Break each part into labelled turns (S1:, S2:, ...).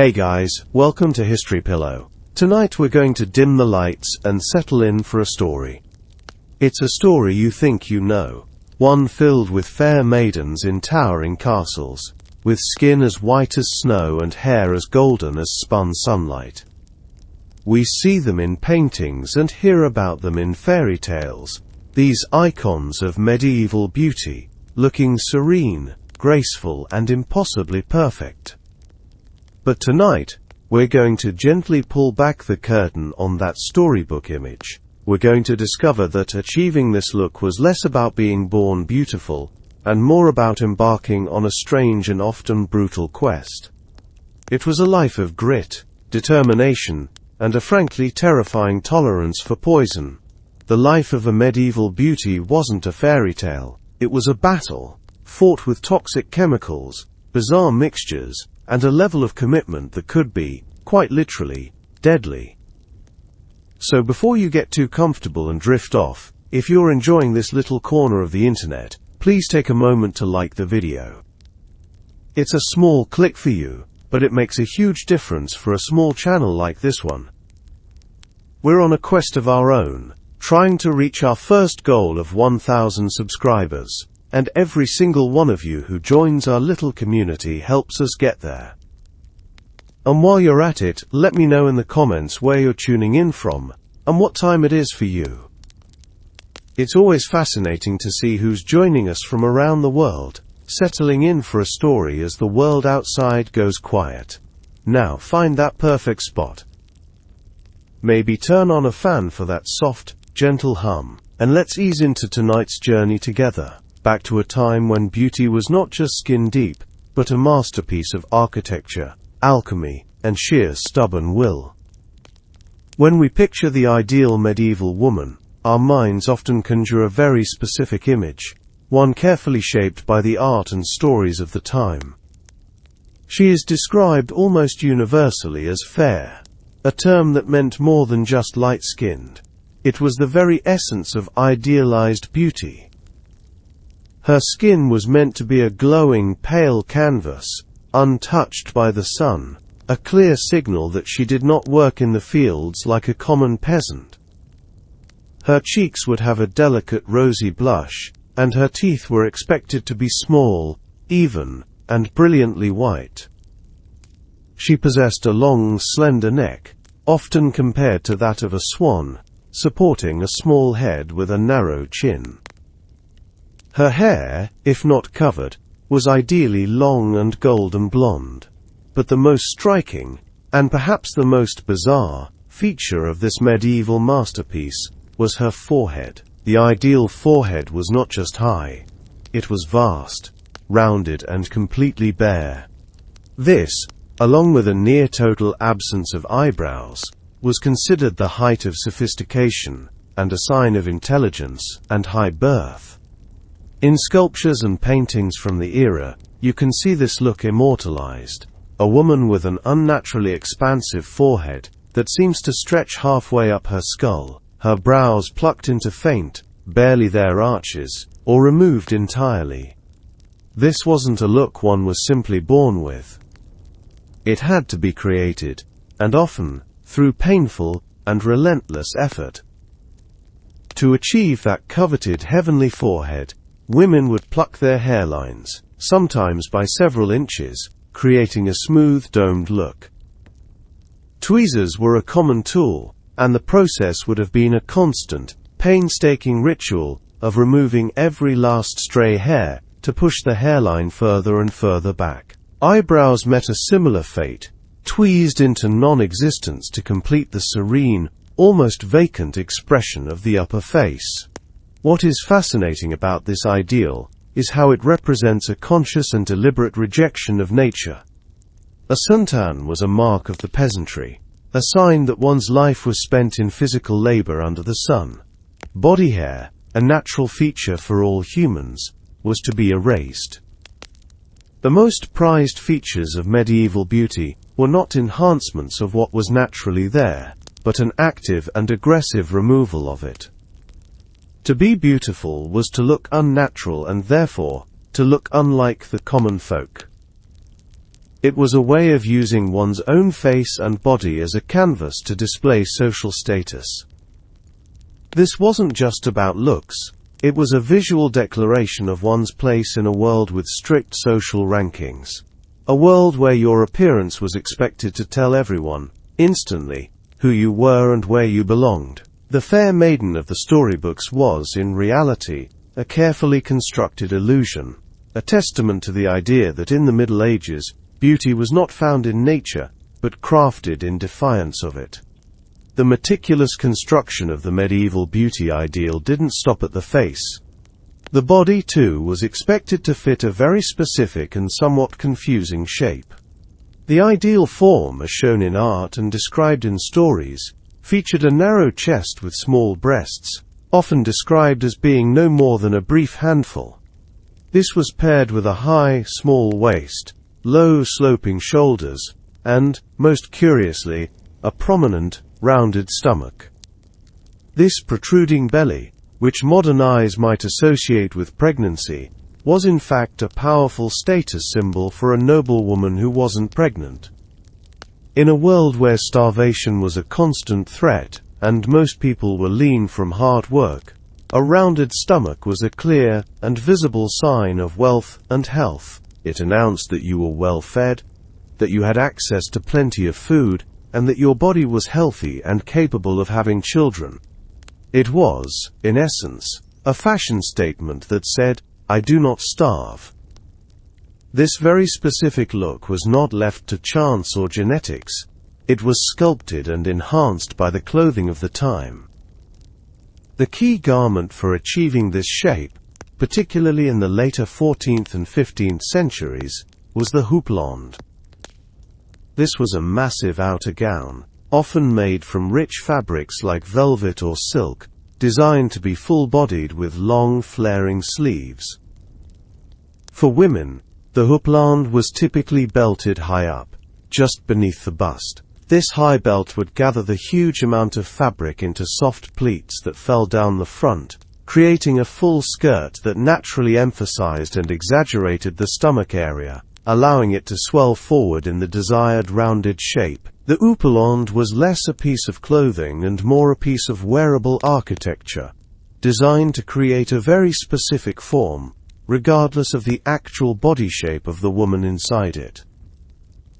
S1: Hey guys, welcome to History Pillow. Tonight we're going to dim the lights and settle in for a story. It's a story you think you know, one filled with fair maidens in towering castles, with skin as white as snow and hair as golden as spun sunlight. We see them in paintings and hear about them in fairy tales, these icons of medieval beauty, looking serene, graceful and impossibly perfect. But tonight, we're going to gently pull back the curtain on that storybook image. We're going to discover that achieving this look was less about being born beautiful, and more about embarking on a strange and often brutal quest. It was a life of grit, determination, and a frankly terrifying tolerance for poison. The life of a medieval beauty wasn't a fairy tale. It was a battle, fought with toxic chemicals, bizarre mixtures, and a level of commitment that could be, quite literally, deadly. So before you get too comfortable and drift off, if you're enjoying this little corner of the internet, please take a moment to like the video. It's a small click for you, but it makes a huge difference for a small channel like this one. We're on a quest of our own, trying to reach our first goal of 1,000 subscribers. And every single one of you who joins our little community helps us get there. And while you're at it, let me know in the comments where you're tuning in from, and what time it is for you. It's always fascinating to see who's joining us from around the world, settling in for a story as the world outside goes quiet. Now find that perfect spot. Maybe turn on a fan for that soft, gentle hum, and let's ease into tonight's journey together. Back to a time when beauty was not just skin deep, but a masterpiece of architecture, alchemy, and sheer stubborn will. When we picture the ideal medieval woman, our minds often conjure a very specific image, one carefully shaped by the art and stories of the time. She is described almost universally as fair, a term that meant more than just light-skinned. It was the very essence of idealized beauty. Her skin was meant to be a glowing, pale canvas, untouched by the sun, a clear signal that she did not work in the fields like a common peasant. Her cheeks would have a delicate rosy blush, and her teeth were expected to be small, even, and brilliantly white. She possessed a long, slender neck, often compared to that of a swan, supporting a small head with a narrow chin. Her hair, if not covered, was ideally long and golden blonde. But the most striking, and perhaps the most bizarre, feature of this medieval masterpiece was her forehead. The ideal forehead was not just high. It was vast, rounded and completely bare. This, along with a near-total absence of eyebrows, was considered the height of sophistication, and a sign of intelligence and high birth. In sculptures and paintings from the era, you can see this look immortalized. A woman with an unnaturally expansive forehead that seems to stretch halfway up her skull, her brows plucked into faint, barely there arches, or removed entirely. This wasn't a look one was simply born with. It had to be created, and often, through painful and relentless effort. To achieve that coveted heavenly forehead, women would pluck their hairlines, sometimes by several inches, creating a smooth domed look. Tweezers were a common tool, and the process would have been a constant, painstaking ritual of removing every last stray hair to push the hairline further and further back. Eyebrows met a similar fate, tweezed into non-existence to complete the serene, almost vacant expression of the upper face. What is fascinating about this ideal is how it represents a conscious and deliberate rejection of nature. A suntan was a mark of the peasantry, a sign that one's life was spent in physical labor under the sun. Body hair, a natural feature for all humans, was to be erased. The most prized features of medieval beauty were not enhancements of what was naturally there, but an active and aggressive removal of it. To be beautiful was to look unnatural and therefore, to look unlike the common folk. It was a way of using one's own face and body as a canvas to display social status. This wasn't just about looks, it was a visual declaration of one's place in a world with strict social rankings. A world where your appearance was expected to tell everyone, instantly, who you were and where you belonged. The fair maiden of the storybooks was, in reality, a carefully constructed illusion, a testament to the idea that in the Middle Ages, beauty was not found in nature, but crafted in defiance of it. The meticulous construction of the medieval beauty ideal didn't stop at the face. The body, too, was expected to fit a very specific and somewhat confusing shape. The ideal form, as shown in art and described in stories, featured a narrow chest with small breasts, often described as being no more than a brief handful. This was paired with a high, small waist, low sloping shoulders, and, most curiously, a prominent, rounded stomach. This protruding belly, which modern eyes might associate with pregnancy, was in fact a powerful status symbol for a noblewoman who wasn't pregnant. In a world where starvation was a constant threat, and most people were lean from hard work, a rounded stomach was a clear and visible sign of wealth and health. It announced that you were well fed, that you had access to plenty of food, and that your body was healthy and capable of having children. It was, in essence, a fashion statement that said, "I do not starve." This very specific look was not left to chance or genetics. It was sculpted and enhanced by the clothing of the time. The key garment for achieving this shape, particularly in the later 14th and 15th centuries, was the houppelande. This was a massive outer gown, often made from rich fabrics like velvet or silk, designed to be full-bodied with long, flaring sleeves. For women, the houppelande was typically belted high up, just beneath the bust. This high belt would gather the huge amount of fabric into soft pleats that fell down the front, creating a full skirt that naturally emphasized and exaggerated the stomach area, allowing it to swell forward in the desired rounded shape. The houppelande was less a piece of clothing and more a piece of wearable architecture, designed to create a very specific form, regardless of the actual body shape of the woman inside it.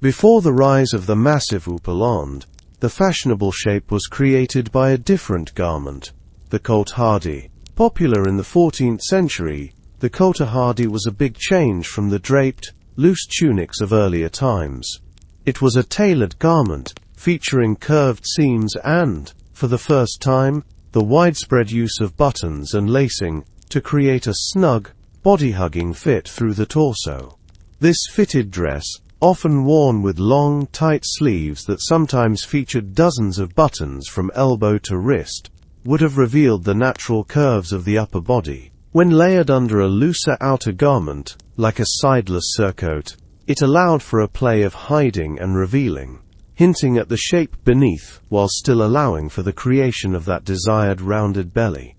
S1: Before the rise of the massive houppelande, the fashionable shape was created by a different garment, the cotehardie. Popular in the 14th century, the cotehardie was a big change from the draped, loose tunics of earlier times. It was a tailored garment, featuring curved seams and, for the first time, the widespread use of buttons and lacing, to create a snug, body-hugging fit through the torso. This fitted dress, often worn with long, tight sleeves that sometimes featured dozens of buttons from elbow to wrist, would have revealed the natural curves of the upper body. When layered under a looser outer garment, like a sideless surcoat, it allowed for a play of hiding and revealing, hinting at the shape beneath while still allowing for the creation of that desired rounded belly.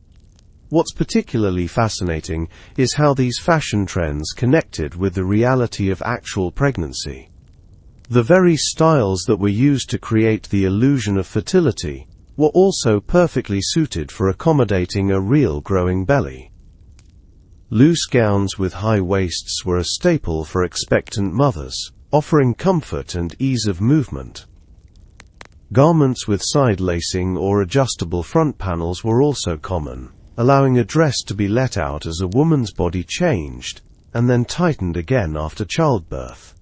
S1: What's particularly fascinating is how these fashion trends connected with the reality of actual pregnancy. The very styles that were used to create the illusion of fertility were also perfectly suited for accommodating a real growing belly. Loose gowns with high waists were a staple for expectant mothers, offering comfort and ease of movement. Garments with side lacing or adjustable front panels were also common, allowing a dress to be let out as a woman's body changed, and then tightened again after childbirth.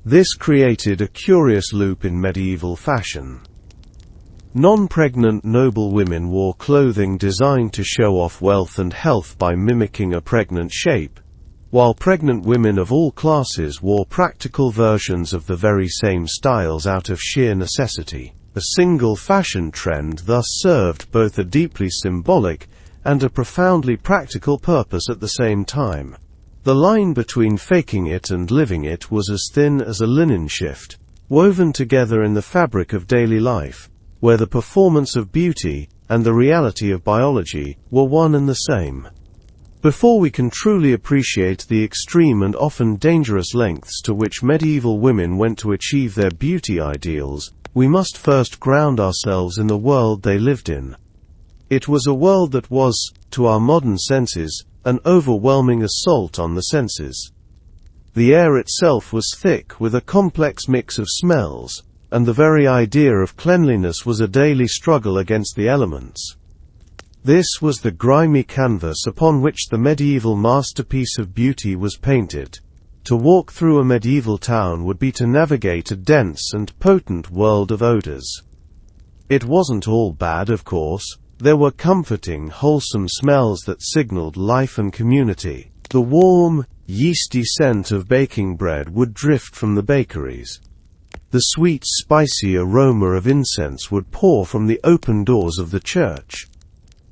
S1: This created a curious loop in medieval fashion. Non-pregnant noble women wore clothing designed to show off wealth and health by mimicking a pregnant shape, while pregnant women of all classes wore practical versions of the very same styles out of sheer necessity. A single fashion trend thus served both a deeply symbolic and a profoundly practical purpose at the same time. The line between faking it and living it was as thin as a linen shift, woven together in the fabric of daily life, where the performance of beauty and the reality of biology were one and the same. Before we can truly appreciate the extreme and often dangerous lengths to which medieval women went to achieve their beauty ideals, we must first ground ourselves in the world they lived in. It was a world that was, to our modern senses, an overwhelming assault on the senses. The air itself was thick with a complex mix of smells, and the very idea of cleanliness was a daily struggle against the elements. This was the grimy canvas upon which the medieval masterpiece of beauty was painted. To walk through a medieval town would be to navigate a dense and potent world of odors. It wasn't all bad, of course. There were comforting, wholesome smells that signaled life and community. The warm, yeasty scent of baking bread would drift from the bakeries. The sweet, spicy aroma of incense would pour from the open doors of the church.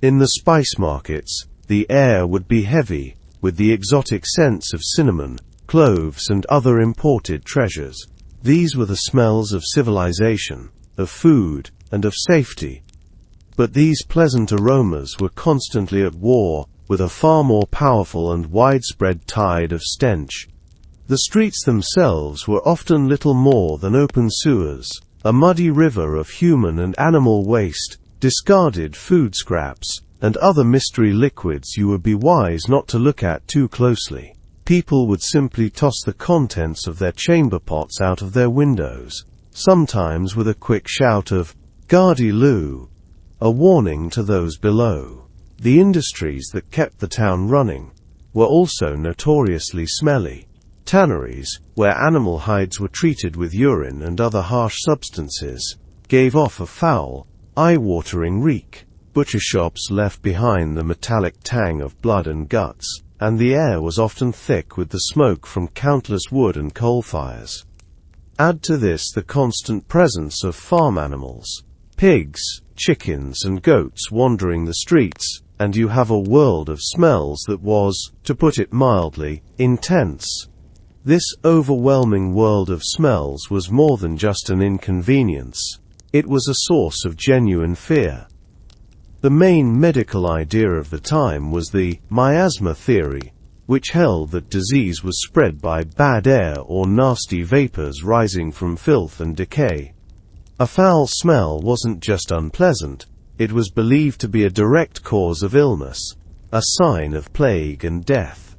S1: In the spice markets, the air would be heavy, with the exotic scents of cinnamon, cloves and other imported treasures. These were the smells of civilization, of food, and of safety. But these pleasant aromas were constantly at war with a far more powerful and widespread tide of stench. The streets themselves were often little more than open sewers, a muddy river of human and animal waste, discarded food scraps, and other mystery liquids you would be wise not to look at too closely. People would simply toss the contents of their chamber pots out of their windows, sometimes with a quick shout of, "Gardy Lou," a warning to those below. The industries that kept the town running were also notoriously smelly. Tanneries, where animal hides were treated with urine and other harsh substances, gave off a foul, eye-watering reek. Butcher shops left behind the metallic tang of blood and guts, and the air was often thick with the smoke from countless wood and coal fires. Add to this the constant presence of farm animals, pigs, chickens and goats wandering the streets, and you have a world of smells that was, to put it mildly, intense. This overwhelming world of smells was more than just an inconvenience. It was a source of genuine fear. The main medical idea of the time was the miasma theory, which held that disease was spread by bad air or nasty vapors rising from filth and decay. A foul smell wasn't just unpleasant, it was believed to be a direct cause of illness, a sign of plague and death.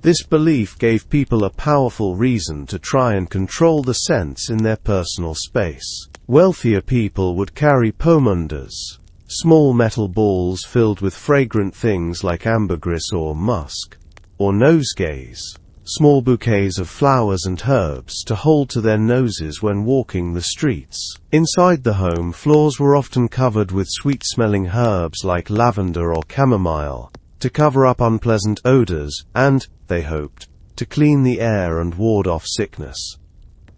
S1: This belief gave people a powerful reason to try and control the scents in their personal space. Wealthier people would carry pomundas, small metal balls filled with fragrant things like ambergris or musk, or nosegays, small bouquets of flowers and herbs to hold to their noses when walking the streets. Inside the home, floors were often covered with sweet-smelling herbs like lavender or chamomile, to cover up unpleasant odors and, they hoped, to clean the air and ward off sickness.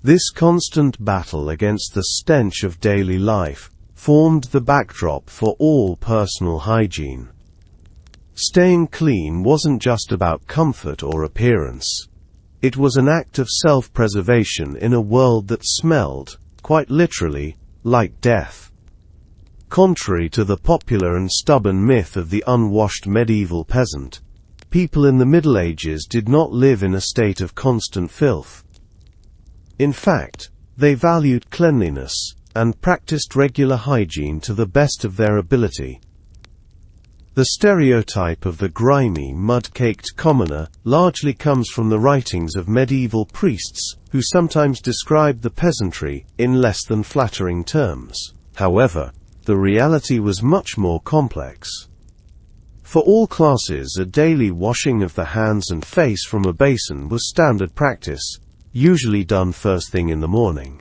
S1: This constant battle against the stench of daily life formed the backdrop for all personal hygiene. Staying clean wasn't just about comfort or appearance. It was an act of self-preservation in a world that smelled, quite literally, like death. Contrary to the popular and stubborn myth of the unwashed medieval peasant, people in the Middle Ages did not live in a state of constant filth. In fact, they valued cleanliness and practiced regular hygiene to the best of their ability. The stereotype of the grimy, mud-caked commoner largely comes from the writings of medieval priests, who sometimes described the peasantry in less than flattering terms. However, the reality was much more complex. For all classes, a daily washing of the hands and face from a basin was standard practice, usually done first thing in the morning.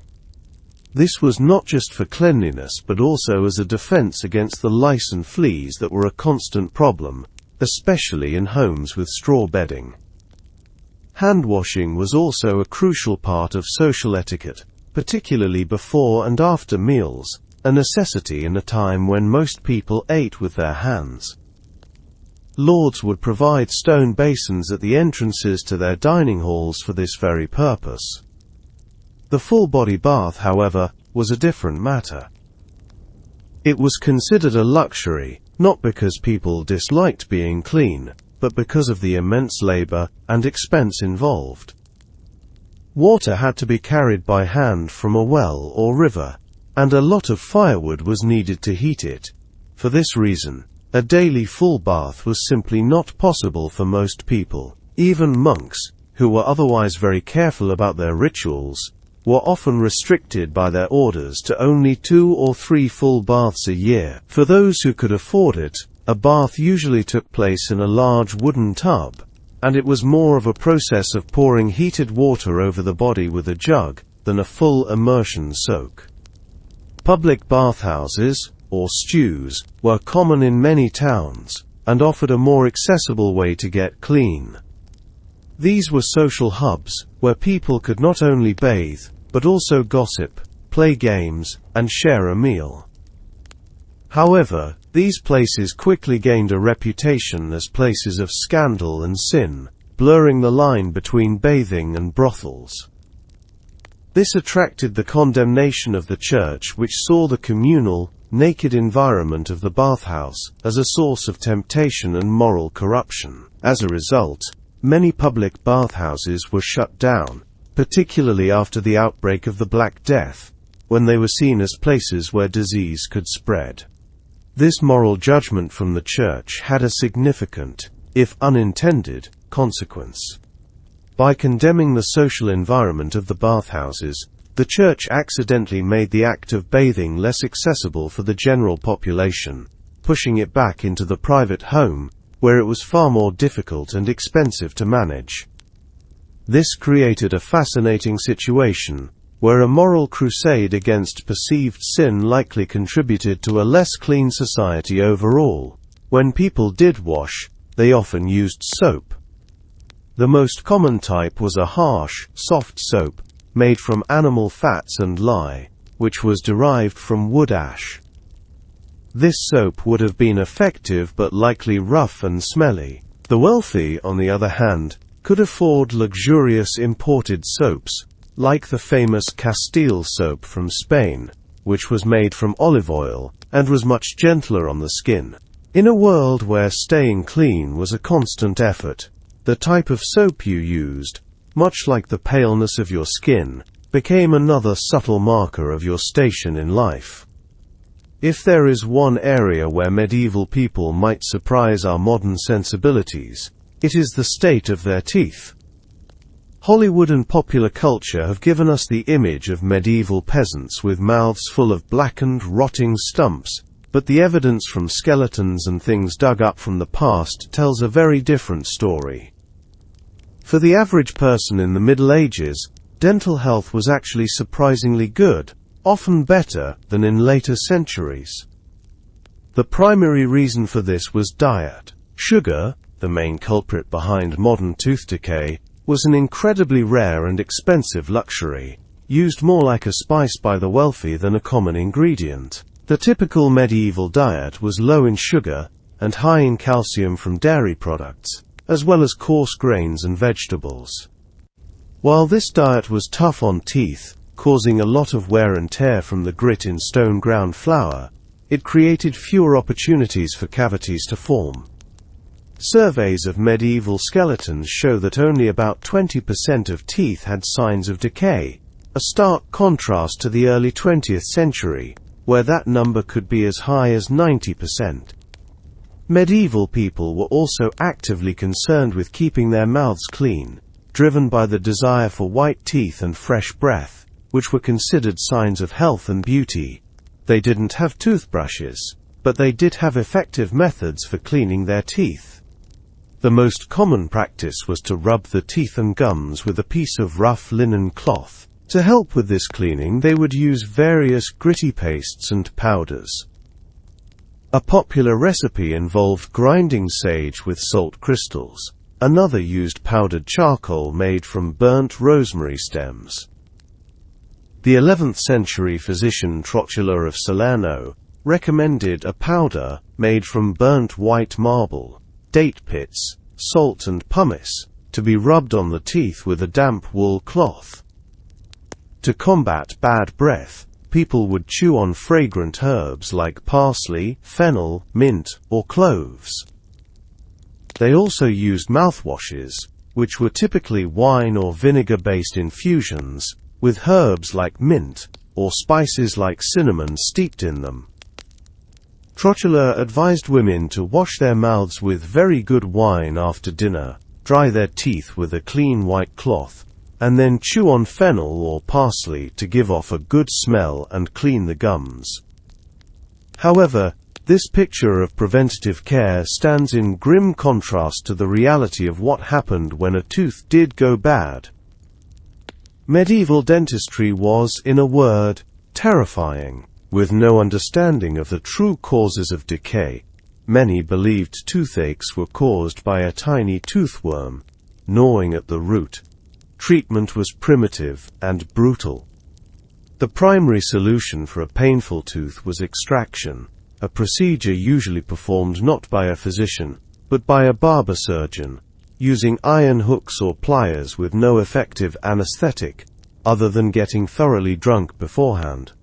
S1: This was not just for cleanliness but also as a defense against the lice and fleas that were a constant problem, especially in homes with straw bedding. Hand-washing was also a crucial part of social etiquette, particularly before and after meals, a necessity in a time when most people ate with their hands. Lords would provide stone basins at the entrances to their dining halls for this very purpose. The full-body bath, however, was a different matter. It was considered a luxury, not because people disliked being clean, but because of the immense labor and expense involved. Water had to be carried by hand from a well or river, and a lot of firewood was needed to heat it. For this reason, a daily full bath was simply not possible for most people. Even monks, who were otherwise very careful about their rituals, were often restricted by their orders to only 2 or 3 full baths a year. For those who could afford it, a bath usually took place in a large wooden tub, and it was more of a process of pouring heated water over the body with a jug than a full immersion soak. Public bathhouses, or stews, were common in many towns, and offered a more accessible way to get clean. These were social hubs, where people could not only bathe, but also gossip, play games, and share a meal. However, these places quickly gained a reputation as places of scandal and sin, blurring the line between bathing and brothels. This attracted the condemnation of the Church, which saw the communal, naked environment of the bathhouse as a source of temptation and moral corruption. As a result, many public bathhouses were shut down, particularly after the outbreak of the Black Death, when they were seen as places where disease could spread. This moral judgment from the Church had a significant, if unintended, consequence. By condemning the social environment of the bathhouses, the Church accidentally made the act of bathing less accessible for the general population, pushing it back into the private home, where it was far more difficult and expensive to manage. This created a fascinating situation, where a moral crusade against perceived sin likely contributed to a less clean society overall. When people did wash, they often used soap. The most common type was a harsh, soft soap, made from animal fats and lye, which was derived from wood ash. This soap would have been effective but likely rough and smelly. The wealthy, on the other hand, could afford luxurious imported soaps, like the famous Castile soap from Spain, which was made from olive oil, and was much gentler on the skin. In a world where staying clean was a constant effort, the type of soap you used, much like the paleness of your skin, became another subtle marker of your station in life. If there is one area where medieval people might surprise our modern sensibilities, it is the state of their teeth. Hollywood and popular culture have given us the image of medieval peasants with mouths full of blackened, rotting stumps, but the evidence from skeletons and things dug up from the past tells a very different story. For the average person in the Middle Ages, dental health was actually surprisingly good, often better than in later centuries. The primary reason for this was diet. Sugar, the main culprit behind modern tooth decay, was an incredibly rare and expensive luxury, used more like a spice by the wealthy than a common ingredient. The typical medieval diet was low in sugar, and high in calcium from dairy products, as well as coarse grains and vegetables. While this diet was tough on teeth, causing a lot of wear and tear from the grit in stone ground flour, it created fewer opportunities for cavities to form. Surveys of medieval skeletons show that only about 20% of teeth had signs of decay, a stark contrast to the early 20th century, where that number could be as high as 90%. Medieval people were also actively concerned with keeping their mouths clean, driven by the desire for white teeth and fresh breath, which were considered signs of health and beauty. They didn't have toothbrushes, but they did have effective methods for cleaning their teeth. The most common practice was to rub the teeth and gums with a piece of rough linen cloth. To help with this cleaning, they would use various gritty pastes and powders. A popular recipe involved grinding sage with salt crystals. Another used powdered charcoal made from burnt rosemary stems. The 11th century physician Trotula of Salerno recommended a powder made from burnt white marble, date pits, salt and pumice, to be rubbed on the teeth with a damp wool cloth. To combat bad breath, people would chew on fragrant herbs like parsley, fennel, mint, or cloves. They also used mouthwashes, which were typically wine or vinegar-based infusions, with herbs like mint, or spices like cinnamon steeped in them. Trotula advised women to wash their mouths with very good wine after dinner, dry their teeth with a clean white cloth, and then chew on fennel or parsley to give off a good smell and clean the gums. However, this picture of preventative care stands in grim contrast to the reality of what happened when a tooth did go bad. Medieval dentistry was, in a word, terrifying. With no understanding of the true causes of decay, many believed toothaches were caused by a tiny toothworm gnawing at the root. Treatment was primitive and brutal. The primary solution for a painful tooth was extraction, a procedure usually performed not by a physician, but by a barber surgeon, using iron hooks or pliers with no effective anesthetic, other than getting thoroughly drunk beforehand.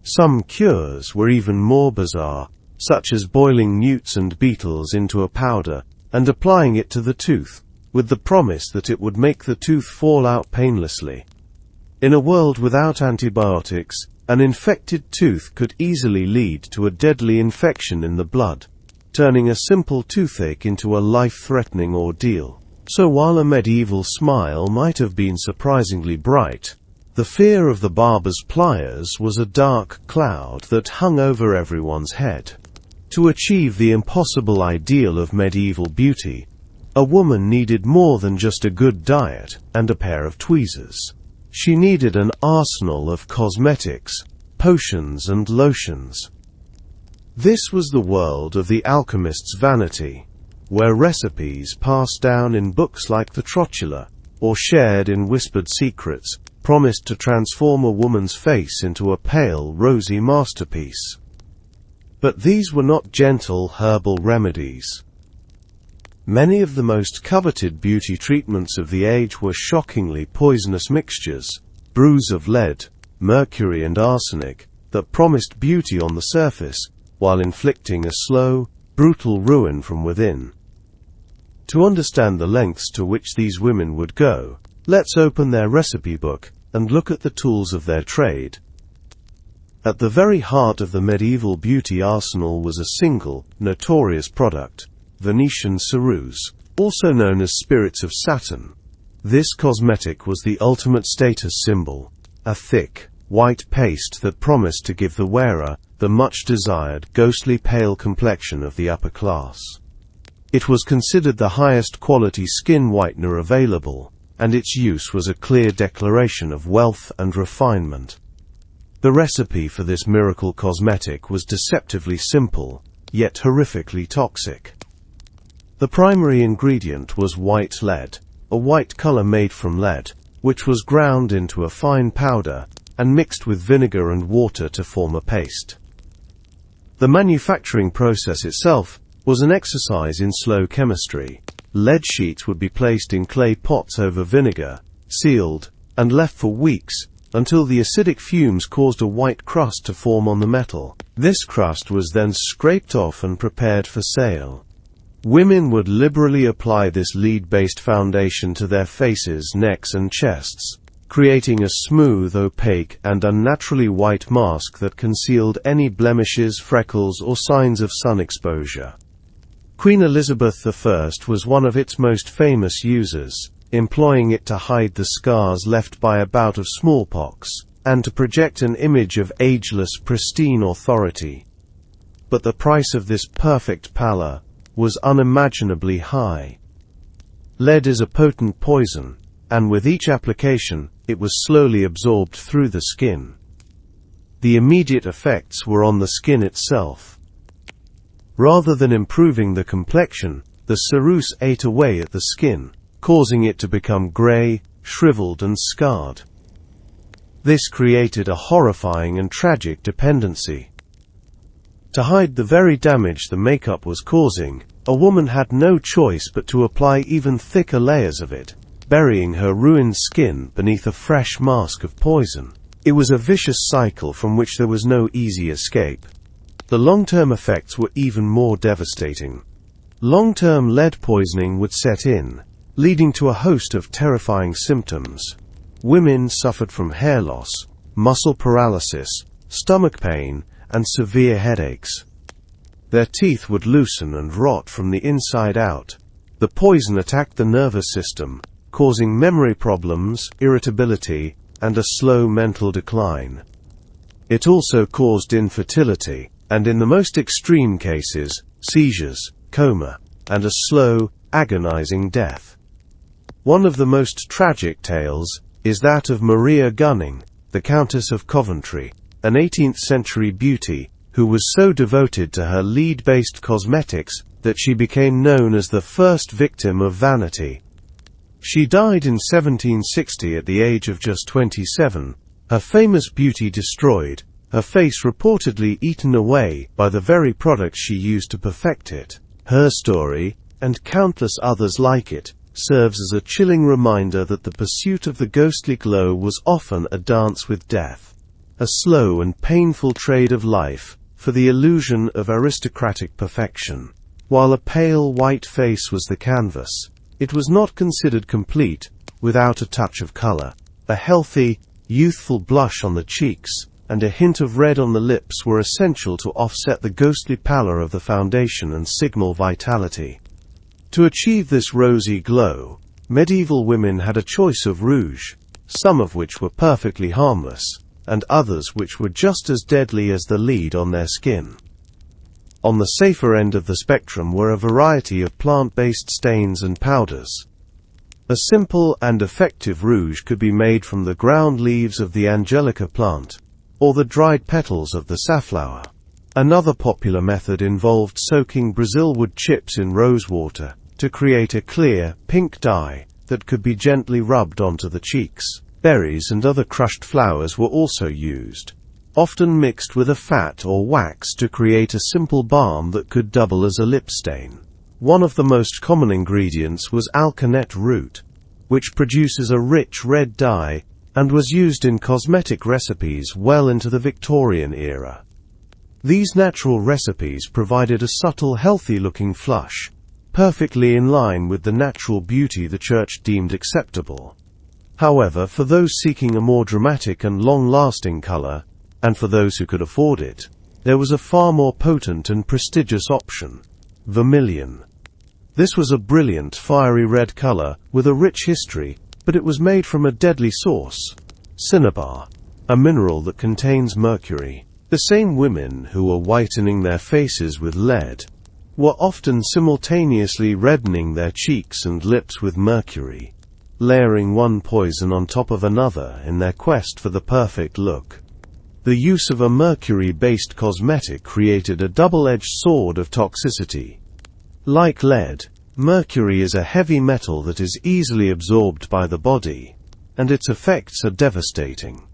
S1: Some cures were even more bizarre, such as boiling newts and beetles into a powder and applying it to the tooth, with the promise that it would make the tooth fall out painlessly. In a world without antibiotics, an infected tooth could easily lead to a deadly infection in the blood, turning a simple toothache into a life-threatening ordeal. So while a medieval smile might have been surprisingly bright, the fear of the barber's pliers was a dark cloud that hung over everyone's head. To achieve the impossible ideal of medieval beauty, a woman needed more than just a good diet and a pair of tweezers. She needed an arsenal of cosmetics, potions and lotions. This was the world of the alchemist's vanity, where recipes passed down in books like the Trotula, or shared in whispered secrets, promised to transform a woman's face into a pale, rosy masterpiece. But these were not gentle herbal remedies. Many of the most coveted beauty treatments of the age were shockingly poisonous mixtures, brews of lead, mercury and arsenic, that promised beauty on the surface, while inflicting a slow, brutal ruin from within. To understand the lengths to which these women would go, let's open their recipe book and look at the tools of their trade. At the very heart of the medieval beauty arsenal was a single, notorious product, Venetian ceruse, also known as spirits of Saturn. This cosmetic was the ultimate status symbol, a thick, white paste that promised to give the wearer the much-desired, ghostly pale complexion of the upper class. It was considered the highest quality skin whitener available, and its use was a clear declaration of wealth and refinement. The recipe for this miracle cosmetic was deceptively simple, yet horrifically toxic. The primary ingredient was white lead, a white color made from lead, which was ground into a fine powder and mixed with vinegar and water to form a paste. The manufacturing process itself was an exercise in slow chemistry. Lead sheets would be placed in clay pots over vinegar, sealed, and left for weeks, until the acidic fumes caused a white crust to form on the metal. This crust was then scraped off and prepared for sale. Women would liberally apply this lead-based foundation to their faces, necks and chests, creating a smooth, opaque, and unnaturally white mask that concealed any blemishes, freckles, or signs of sun exposure. Queen Elizabeth I was one of its most famous users, employing it to hide the scars left by a bout of smallpox, and to project an image of ageless, pristine authority. But the price of this perfect pallor was unimaginably high. Lead is a potent poison, and with each application, it was slowly absorbed through the skin. The immediate effects were on the skin itself. Rather than improving the complexion, the ceruse ate away at the skin, causing it to become gray, shriveled and scarred. This created a horrifying and tragic dependency. To hide the very damage the makeup was causing, a woman had no choice but to apply even thicker layers of it, burying her ruined skin beneath a fresh mask of poison. It was a vicious cycle from which there was no easy escape. The long-term effects were even more devastating. Long-term lead poisoning would set in, leading to a host of terrifying symptoms. Women suffered from hair loss, muscle paralysis, stomach pain, and severe headaches. Their teeth would loosen and rot from the inside out. The poison attacked the nervous system, causing memory problems, irritability, and a slow mental decline. It also caused infertility, and in the most extreme cases, seizures, coma, and a slow, agonizing death. One of the most tragic tales is that of Maria Gunning, the Countess of Coventry, an 18th-century beauty who was so devoted to her lead-based cosmetics that she became known as the first victim of vanity. She died in 1760 at the age of just 27, her famous beauty destroyed, her face reportedly eaten away by the very products she used to perfect it. Her story, and countless others like it, serves as a chilling reminder that the pursuit of the ghostly glow was often a dance with death, a slow and painful trade of life for the illusion of aristocratic perfection. While a pale white face was the canvas, it was not considered complete without a touch of color. A healthy, youthful blush on the cheeks and a hint of red on the lips were essential to offset the ghostly pallor of the foundation and signal vitality. To achieve this rosy glow, medieval women had a choice of rouge, some of which were perfectly harmless, and others which were just as deadly as the lead on their skin. On the safer end of the spectrum were a variety of plant-based stains and powders. A simple and effective rouge could be made from the ground leaves of the angelica plant, or the dried petals of the safflower. Another popular method involved soaking Brazil wood chips in rose water to create a clear, pink dye that could be gently rubbed onto the cheeks. Berries and other crushed flowers were also used, often mixed with a fat or wax to create a simple balm that could double as a lip stain. One of the most common ingredients was alkanet root, which produces a rich red dye and was used in cosmetic recipes well into the Victorian era. These natural recipes provided a subtle, healthy-looking flush, perfectly in line with the natural beauty the Church deemed acceptable. However, for those seeking a more dramatic and long-lasting color, and for those who could afford it, there was a far more potent and prestigious option: vermilion. This was a brilliant, fiery red color with a rich history, but it was made from a deadly source: cinnabar, a mineral that contains mercury. The same women who were whitening their faces with lead were often simultaneously reddening their cheeks and lips with mercury, layering one poison on top of another in their quest for the perfect look. The use of a mercury-based cosmetic created a double-edged sword of toxicity. Like lead, mercury is a heavy metal that is easily absorbed by the body, and its effects are devastating.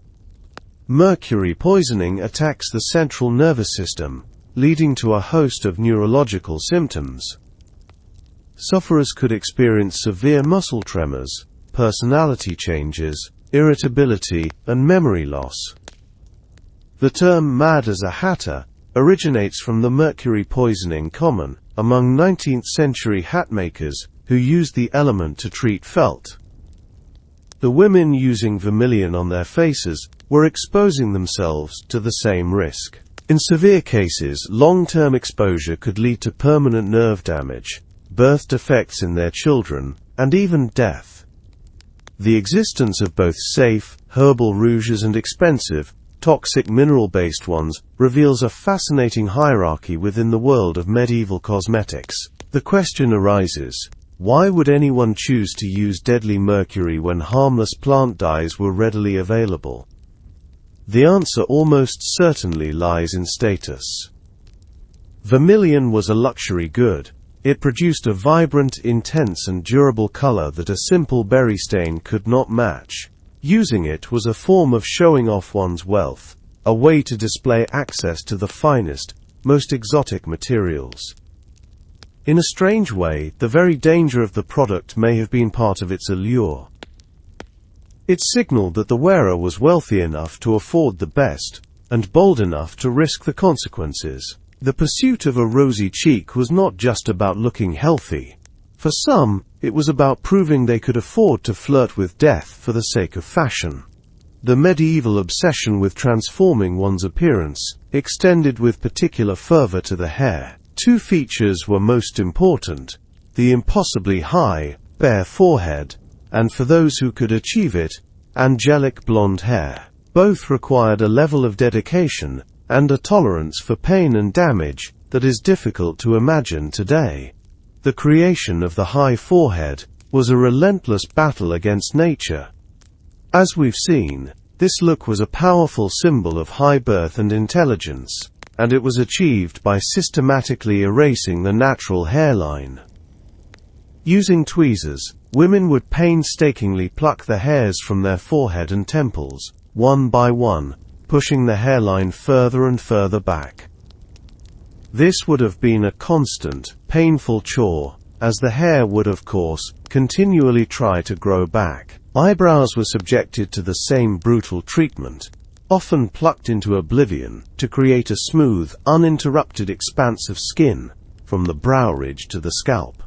S1: Mercury poisoning attacks the central nervous system, leading to a host of neurological symptoms. Sufferers could experience severe muscle tremors, personality changes, irritability, and memory loss. The term "mad as a hatter" originates from the mercury poisoning common among 19th-century hatmakers who used the element to treat felt. The women using vermilion on their faces were exposing themselves to the same risk. In severe cases, long-term exposure could lead to permanent nerve damage, birth defects in their children, and even death. The existence of both safe, herbal rouges and expensive, toxic mineral-based ones reveals a fascinating hierarchy within the world of medieval cosmetics. The question arises, why would anyone choose to use deadly mercury when harmless plant dyes were readily available? The answer almost certainly lies in status. Vermilion was a luxury good. It produced a vibrant, intense and durable color that a simple berry stain could not match. Using it was a form of showing off one's wealth, a way to display access to the finest, most exotic materials. In a strange way, the very danger of the product may have been part of its allure. It signaled that the wearer was wealthy enough to afford the best, and bold enough to risk the consequences. The pursuit of a rosy cheek was not just about looking healthy. For some, it was about proving they could afford to flirt with death for the sake of fashion. The medieval obsession with transforming one's appearance extended with particular fervor to the hair. Two features were most important: the impossibly high, bare forehead, and for those who could achieve it, angelic blonde hair. Both required a level of dedication and a tolerance for pain and damage that is difficult to imagine today. The creation of the high forehead was a relentless battle against nature. As we've seen, this look was a powerful symbol of high birth and intelligence, and it was achieved by systematically erasing the natural hairline. Using tweezers, women would painstakingly pluck the hairs from their forehead and temples, one by one, pushing the hairline further and further back. This would have been a constant, painful chore, as the hair would, of course, continually try to grow back. Eyebrows were subjected to the same brutal treatment, often plucked into oblivion, to create a smooth, uninterrupted expanse of skin, from the brow ridge to the scalp.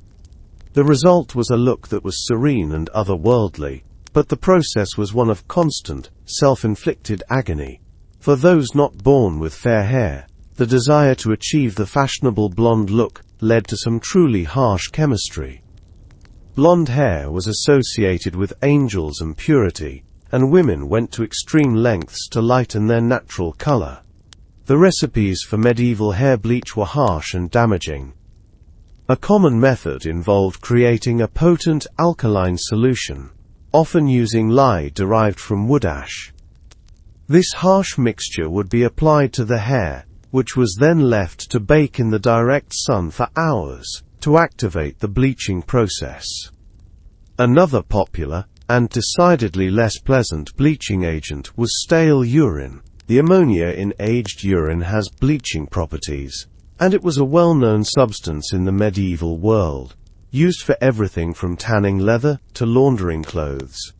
S1: The result was a look that was serene and otherworldly, but the process was one of constant, self-inflicted agony. For those not born with fair hair, the desire to achieve the fashionable blonde look led to some truly harsh chemistry. Blonde hair was associated with angels and purity, and women went to extreme lengths to lighten their natural color. The recipes for medieval hair bleach were harsh and damaging. A common method involved creating a potent alkaline solution, often using lye derived from wood ash. This harsh mixture would be applied to the hair, which was then left to bake in the direct sun for hours, to activate the bleaching process. Another popular, and decidedly less pleasant bleaching agent was stale urine. The ammonia in aged urine has bleaching properties, and it was a well-known substance in the medieval world, used for everything from tanning leather to laundering clothes.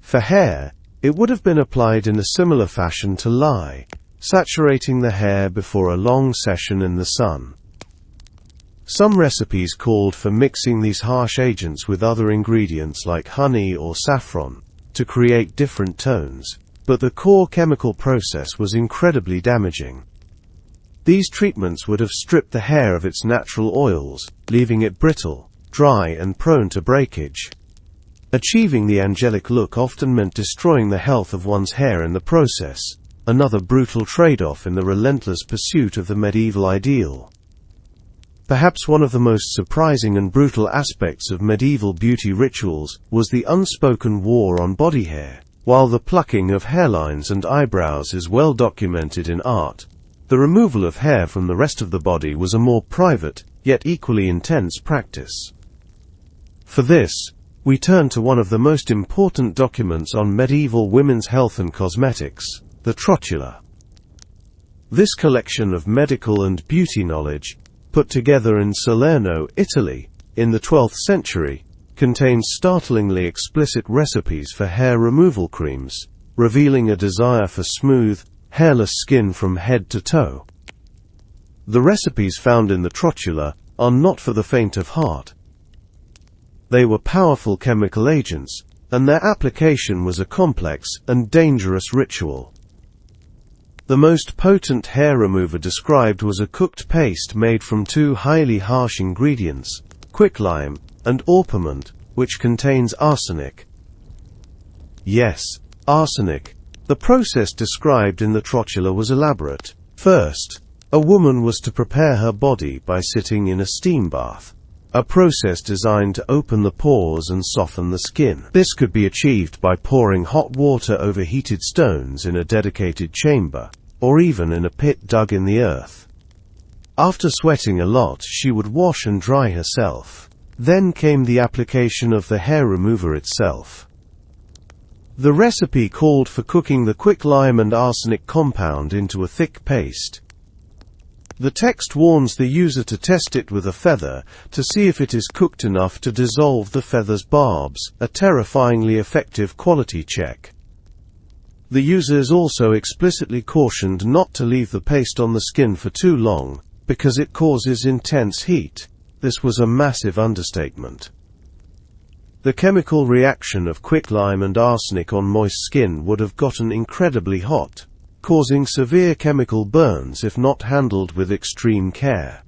S1: For hair, it would have been applied in a similar fashion to lye, saturating the hair before a long session in the sun. Some recipes called for mixing these harsh agents with other ingredients like honey or saffron to create different tones, but the core chemical process was incredibly damaging. These treatments would have stripped the hair of its natural oils, leaving it brittle, dry, and prone to breakage. Achieving the angelic look often meant destroying the health of one's hair in the process, another brutal trade-off in the relentless pursuit of the medieval ideal. Perhaps one of the most surprising and brutal aspects of medieval beauty rituals was the unspoken war on body hair. While the plucking of hairlines and eyebrows is well documented in art, the removal of hair from the rest of the body was a more private, yet equally intense practice. For this, we turn to one of the most important documents on medieval women's health and cosmetics, the Trotula. This collection of medical and beauty knowledge, put together in Salerno, Italy, in the 12th century, contains startlingly explicit recipes for hair removal creams, revealing a desire for smooth, hairless skin from head to toe. The recipes found in the Trotula are not for the faint of heart. They were powerful chemical agents, and their application was a complex and dangerous ritual. The most potent hair remover described was a cooked paste made from two highly harsh ingredients, quicklime and orpiment, which contains arsenic. Yes, arsenic. The process described in the Trotula was elaborate. First, a woman was to prepare her body by sitting in a steam bath, a process designed to open the pores and soften the skin. This could be achieved by pouring hot water over heated stones in a dedicated chamber, or even in a pit dug in the earth. After sweating a lot, she would wash and dry herself. Then came the application of the hair remover itself. The recipe called for cooking the quicklime and arsenic compound into a thick paste. The text warns the user to test it with a feather to see if it is cooked enough to dissolve the feather's barbs, a terrifyingly effective quality check. The user is also explicitly cautioned not to leave the paste on the skin for too long, because it causes intense heat. This was a massive understatement. The chemical reaction of quicklime and arsenic on moist skin would have gotten incredibly hot, causing severe chemical burns if not handled with extreme care.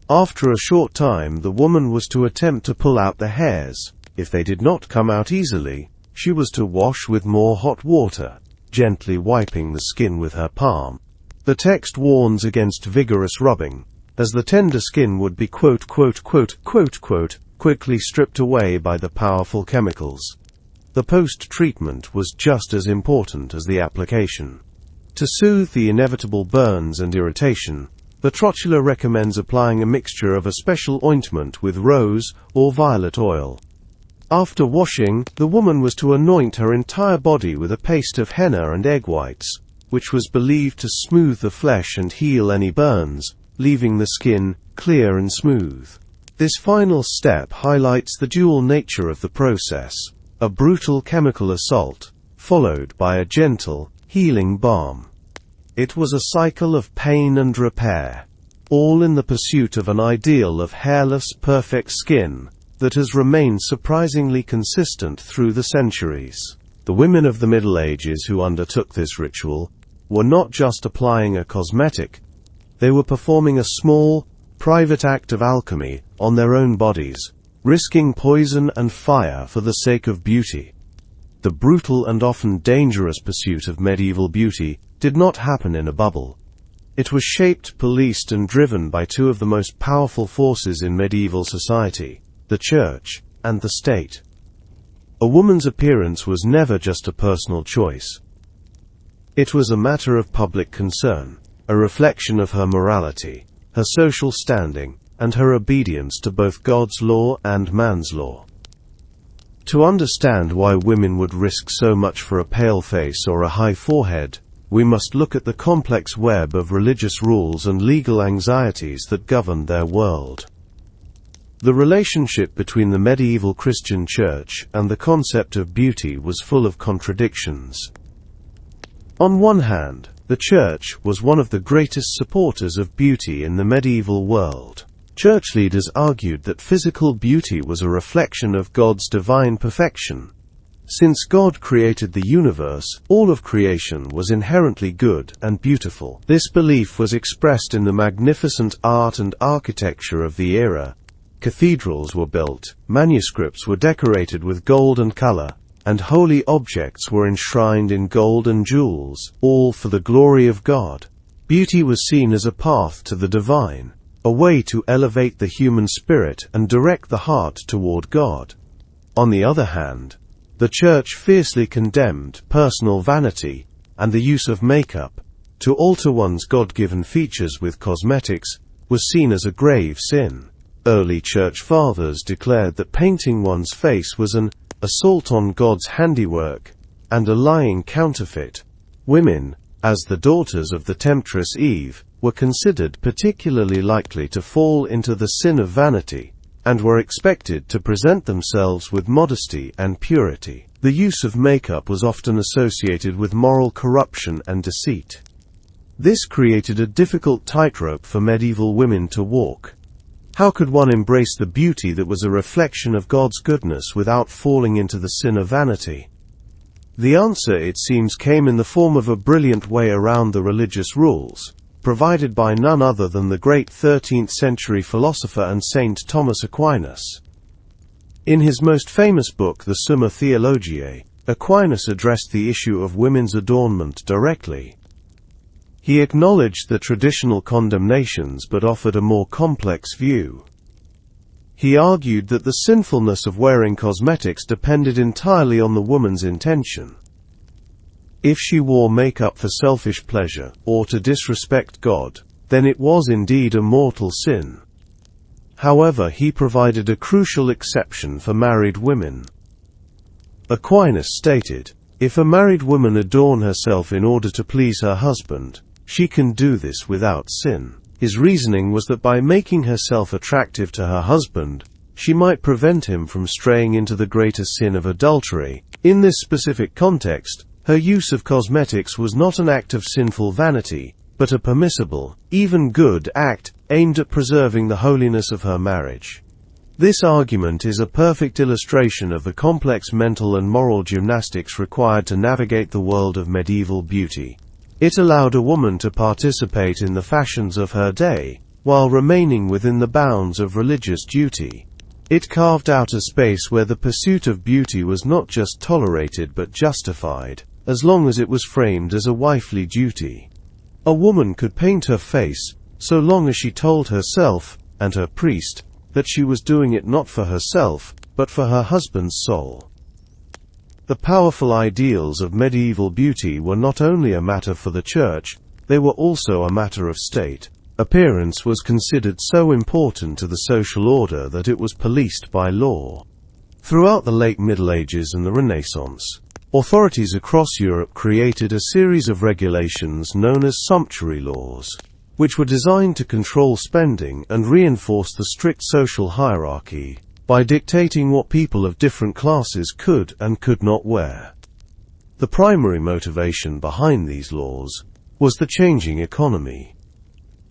S1: After a short time, the woman was to attempt to pull out the hairs. If they did not come out easily, she was to wash with more hot water, gently wiping the skin with her palm. The text warns against vigorous rubbing, as the tender skin would be quickly stripped away by the powerful chemicals. The post-treatment was just as important as the application. To soothe the inevitable burns and irritation, the Trotula recommends applying a mixture of a special ointment with rose or violet oil. After washing, the woman was to anoint her entire body with a paste of henna and egg whites, which was believed to smooth the flesh and heal any burns, leaving the skin clear and smooth. This final step highlights the dual nature of the process: a brutal chemical assault, followed by a gentle, healing balm. It was a cycle of pain and repair, all in the pursuit of an ideal of hairless, perfect skin that has remained surprisingly consistent through the centuries. The women of the Middle Ages who undertook this ritual were not just applying a cosmetic, they were performing a small, private act of alchemy on their own bodies, risking poison and fire for the sake of beauty. The brutal and often dangerous pursuit of medieval beauty did not happen in a bubble. It was shaped, policed, and driven by two of the most powerful forces in medieval society: the Church and the State. A woman's appearance was never just a personal choice. It was a matter of public concern, a reflection of her morality, her social standing, and her obedience to both God's law and man's law. To understand why women would risk so much for a pale face or a high forehead, we must look at the complex web of religious rules and legal anxieties that governed their world. The relationship between the medieval Christian Church and the concept of beauty was full of contradictions. On one hand, the Church was one of the greatest supporters of beauty in the medieval world. Church leaders argued that physical beauty was a reflection of God's divine perfection. Since God created the universe, all of creation was inherently good and beautiful. This belief was expressed in the magnificent art and architecture of the era. Cathedrals were built, manuscripts were decorated with gold and color, and holy objects were enshrined in gold and jewels, all for the glory of God. Beauty was seen as a path to the divine, a way to elevate the human spirit and direct the heart toward God. On the other hand, the Church fiercely condemned personal vanity and the use of makeup. To alter one's God-given features with cosmetics was seen as a grave sin. Early Church fathers declared that painting one's face was an assault on God's handiwork and a lying counterfeit. Women, as the daughters of the temptress Eve, were considered particularly likely to fall into the sin of vanity, and were expected to present themselves with modesty and purity. The use of makeup was often associated with moral corruption and deceit. This created a difficult tightrope for medieval women to walk. How could one embrace the beauty that was a reflection of God's goodness without falling into the sin of vanity? The answer, it seems, came in the form of a brilliant way around the religious rules, provided by none other than the great 13th-century philosopher and Saint Thomas Aquinas. In his most famous book, the Summa Theologiae, Aquinas addressed the issue of women's adornment directly. He acknowledged the traditional condemnations but offered a more complex view. He argued that the sinfulness of wearing cosmetics depended entirely on the woman's intention. If she wore makeup for selfish pleasure, or to disrespect God, then it was indeed a mortal sin. However, he provided a crucial exception for married women. Aquinas stated, "If a married woman adorn herself in order to please her husband, she can do this without sin." His reasoning was that by making herself attractive to her husband, she might prevent him from straying into the greater sin of adultery. In this specific context, her use of cosmetics was not an act of sinful vanity, but a permissible, even good act, aimed at preserving the holiness of her marriage. This argument is a perfect illustration of the complex mental and moral gymnastics required to navigate the world of medieval beauty. It allowed a woman to participate in the fashions of her day, while remaining within the bounds of religious duty. It carved out a space where the pursuit of beauty was not just tolerated but justified, as long as it was framed as a wifely duty. A woman could paint her face, so long as she told herself, and her priest, that she was doing it not for herself, but for her husband's soul. The powerful ideals of medieval beauty were not only a matter for the church, they were also a matter of state. Appearance was considered so important to the social order that it was policed by law. Throughout the late Middle Ages and the Renaissance, authorities across Europe created a series of regulations known as sumptuary laws, which were designed to control spending and reinforce the strict social hierarchy by dictating what people of different classes could and could not wear. The primary motivation behind these laws was the changing economy.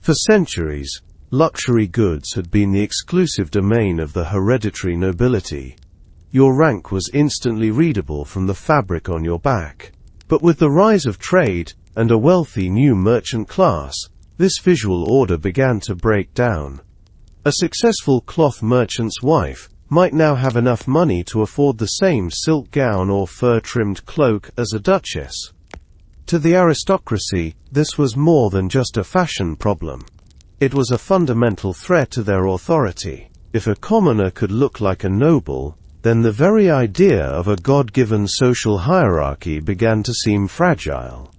S1: For centuries, luxury goods had been the exclusive domain of the hereditary nobility. Your rank was instantly readable from the fabric on your back. But with the rise of trade, and a wealthy new merchant class, this visual order began to break down. A successful cloth merchant's wife might now have enough money to afford the same silk gown or fur-trimmed cloak as a duchess. To the aristocracy, this was more than just a fashion problem. It was a fundamental threat to their authority. If a commoner could look like a noble, then the very idea of a God-given social hierarchy began to seem fragile.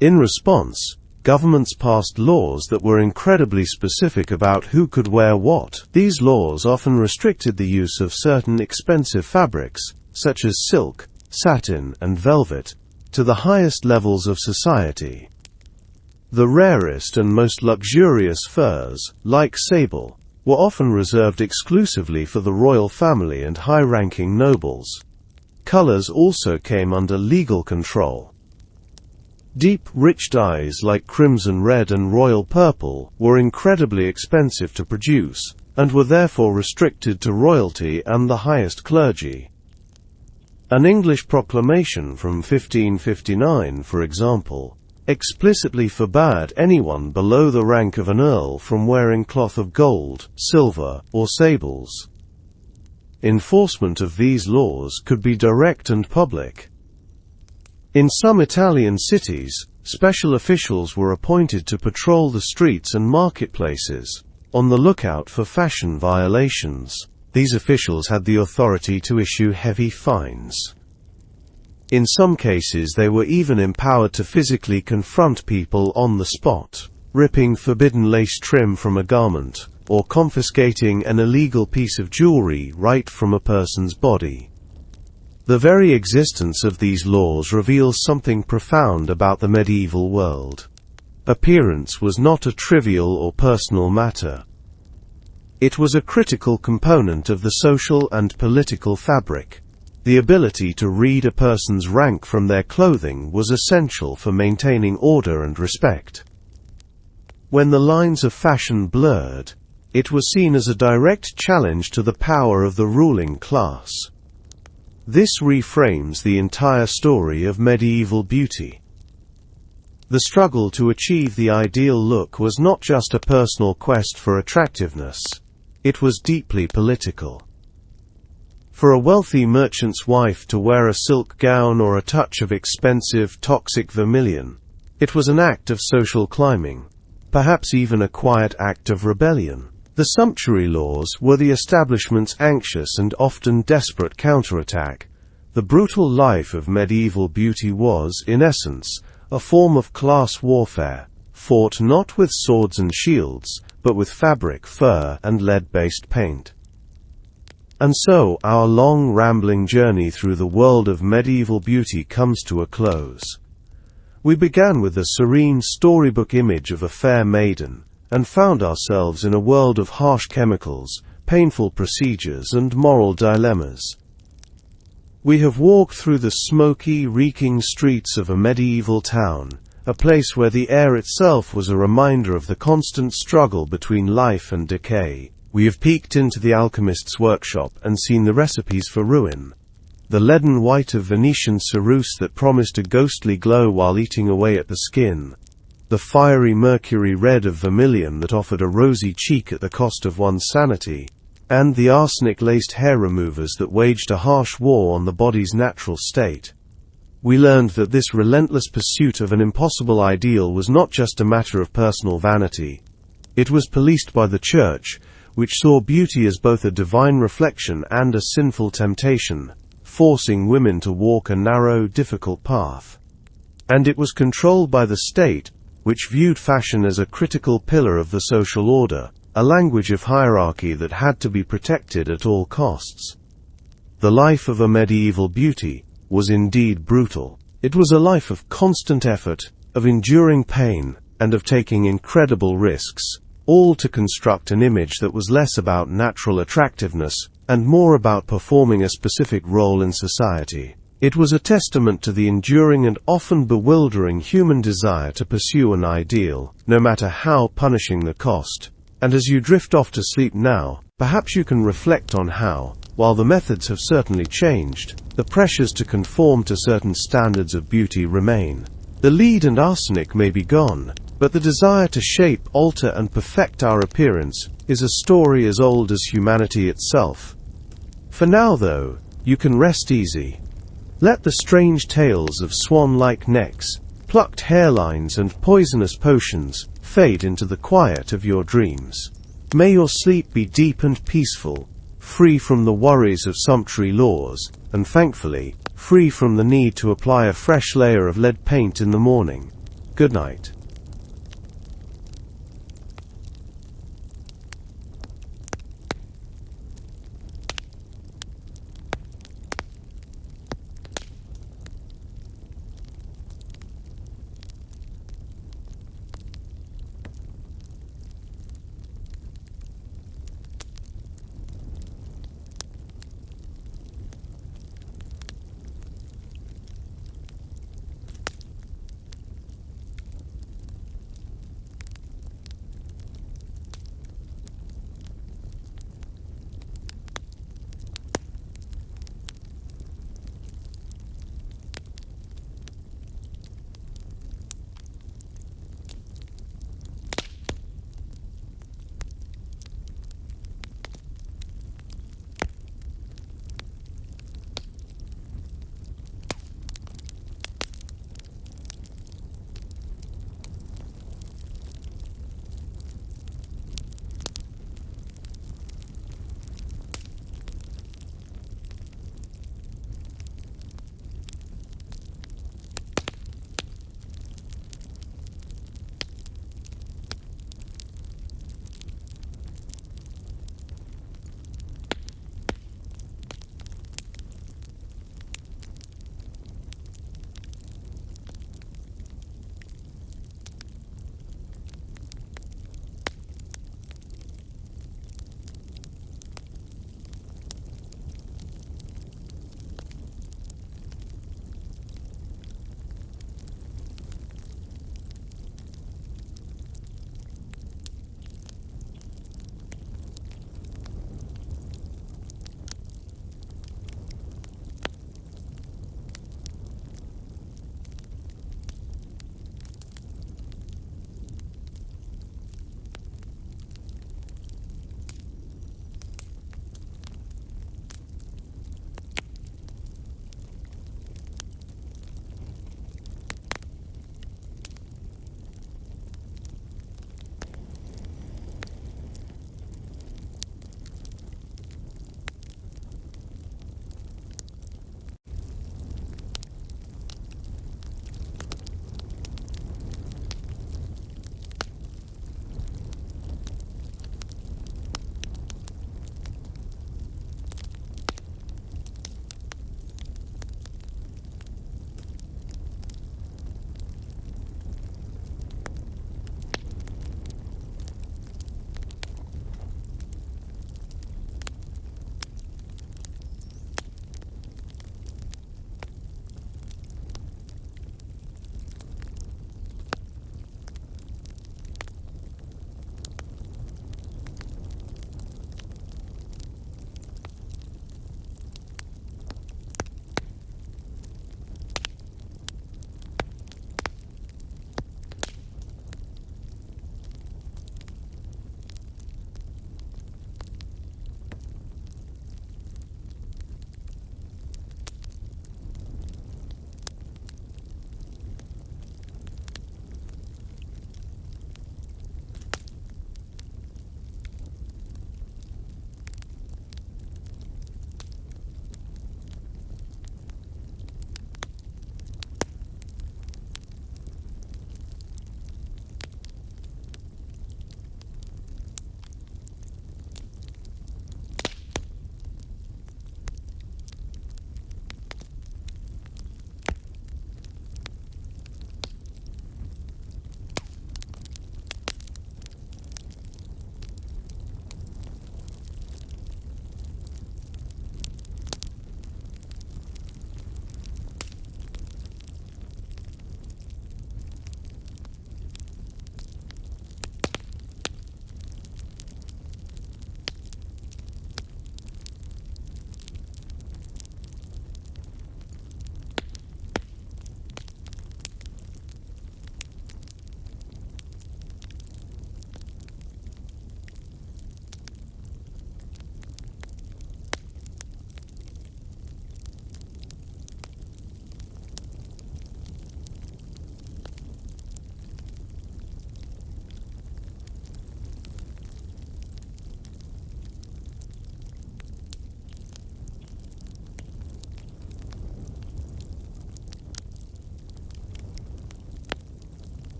S1: In response, governments passed laws that were incredibly specific about who could wear what. These laws often restricted the use of certain expensive fabrics, such as silk, satin, and velvet, to the highest levels of society. The rarest and most luxurious furs, like sable, were often reserved exclusively for the royal family and high-ranking nobles. Colors also came under legal control. Deep, rich dyes like crimson red and royal purple were incredibly expensive to produce, and were therefore restricted to royalty and the highest clergy. An English proclamation from 1559, for example, explicitly forbade anyone below the rank of an earl from wearing cloth of gold, silver, or sables. Enforcement of these laws could be direct and public. In some Italian cities, special officials were appointed to patrol the streets and marketplaces, on the lookout for fashion violations. These officials had the authority to issue heavy fines. In some cases they were even empowered to physically confront people on the spot, ripping forbidden lace trim from a garment, or confiscating an illegal piece of jewelry right from a person's body. The very existence of these laws reveals something profound about the medieval world. Appearance was not a trivial or personal matter. It was a critical component of the social and political fabric. The ability to read a person's rank from their clothing was essential for maintaining order and respect. When the lines of fashion blurred, it was seen as a direct challenge to the power of the ruling class. This reframes the entire story of medieval beauty. The struggle to achieve the ideal look was not just a personal quest for attractiveness. It was deeply political. For a wealthy merchant's wife to wear a silk gown or a touch of expensive, toxic vermilion, it was an act of social climbing, perhaps even a quiet act of rebellion. The sumptuary laws were the establishment's anxious and often desperate counterattack. The brutal life of medieval beauty was, in essence, a form of class warfare, fought not with swords and shields, but with fabric, fur, and lead-based paint. And so, our long, rambling journey through the world of medieval beauty comes to a close. We began with the serene storybook image of a fair maiden, and found ourselves in a world of harsh chemicals, painful procedures, and moral dilemmas. We have walked through the smoky, reeking streets of a medieval town, a place where the air itself was a reminder of the constant struggle between life and decay. We have peeked into the alchemist's workshop and seen the recipes for ruin. The leaden white of Venetian ceruse that promised a ghostly glow while eating away at the skin. The fiery mercury red of vermilion that offered a rosy cheek at the cost of one's sanity. And the arsenic-laced hair removers that waged a harsh war on the body's natural state. We learned that this relentless pursuit of an impossible ideal was not just a matter of personal vanity. It was policed by the Church, which saw beauty as both a divine reflection and a sinful temptation, forcing women to walk a narrow, difficult path. And it was controlled by the state, which viewed fashion as a critical pillar of the social order, a language of hierarchy that had to be protected at all costs. The life of a medieval beauty was indeed brutal. It was a life of constant effort, of enduring pain, and of taking incredible risks, all to construct an image that was less about natural attractiveness, and more about performing a specific role in society. It was a testament to the enduring and often bewildering human desire to pursue an ideal, no matter how punishing the cost. And as you drift off to sleep now, perhaps you can reflect on how, while the methods have certainly changed, the pressures to conform to certain standards of beauty remain. The lead and arsenic may be gone, but the desire to shape, alter, and perfect our appearance is a story as old as humanity itself. For now, though, you can rest easy. Let the strange tales of swan-like necks, plucked hairlines, and poisonous potions fade into the quiet of your dreams. May your sleep be deep and peaceful, free from the worries of sumptuary laws, and thankfully, free from the need to apply a fresh layer of lead paint in the morning. Good night.